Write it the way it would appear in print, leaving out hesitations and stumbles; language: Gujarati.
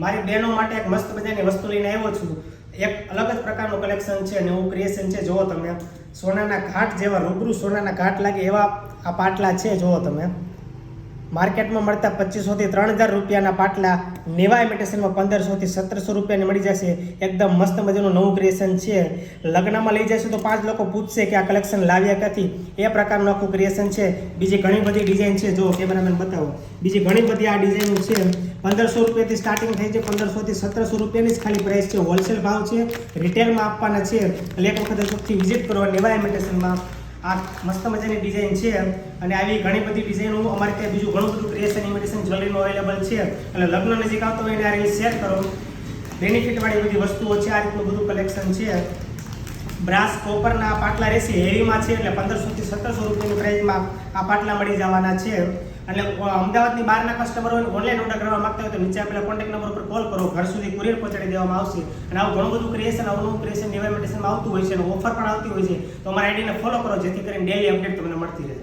મારી બહેનો માટે એક મસ્ત મજાની વસ્તુ લઈને આવ્યો છું. એક અલગ જ પ્રકારનું કલેક્શન છે, નવું ક્રિએશન છે. જુઓ તમે, સોનાના ઘાટ જેવા, રૂબરૂ સોનાના ઘાટ લાગે એવા આ પાટલા છે. જુઓ તમે, માર્કેટમાં મળતા 2500 થી 3000 રૂપિયાના પાટલા નેવા ઇમિટેશનમાં 1500 થી 1700 રૂપિયાની મળી જશે. એકદમ મસ્ત મજાનું નવું ક્રિએશન છે. લગ્નમાં લઈ જશે તો 5 લોકો પૂછશે કે આ કલેક્શન લાવ્યા ક્યાંથી, એ પ્રકારનું આખું ક્રિએશન છે. બીજી ઘણી બધી ડિઝાઇન છે. જો કેમેરામેન બતાવો, બીજી ઘણી બધી આ ડિઝાઇન છે. 1500 રૂપિયાથી સ્ટાર્ટિંગ થઈ છે. 1500 થી 1700 રૂપિયાની જ ખાલી પ્રાઇસ છે. હોલસેલ ભાવ છે, રિટેલમાં આપવાના છે. એટલે એક વખત ચોખ્ખી વિઝિટ કરો. નેવા ઇમિટેશનમાં આ મસ્ત મજાની ડિઝાઇન છે. અને આવી ઘણી બધી ડિઝાઇનો અમારે ત્યાં બીજું ઘણું બધું ક્રિએશન ઇમિટેશન જ્વેલરીનું અવેલેબલ છે. એટલે લગ્ન નજીક આવતો હોય ને આ રીલ શેર કરો. બેનિફિટવાળી બધી વસ્તુઓ છે. આ રીતનું બધું કલેક્શન છે. બ્રાસ કોપરના પાટલા રહેશે, હેવીમાં છે. એટલે 1500 થી 1700 રૂપિયાની પ્રાઇસમાં આ પાટલા મળી જવાના છે. એટલે અમદાવાદની બહારના કસ્ટમર હોય ઓનલાઈન ઓર્ડર કરવા માંગતા હોય તો નીચે આપેલા કોન્ટેક્ટ નંબર પર કોલ કરો. ઘર સુધી કુરિયર પહોંચાડી દેવામાં આવશે. અને આવું ઘણું બધું ક્રિએશન, આવું ક્રિએશન નેવા ઇમિટેશનમાં આવતું હોય છે અને ઓફર પણ આવતી હોય છે. તો અમારા આઈડીને ફોલો કરો, જેથી કરીને ડેલી અપડેટ તમને મળતી રહે.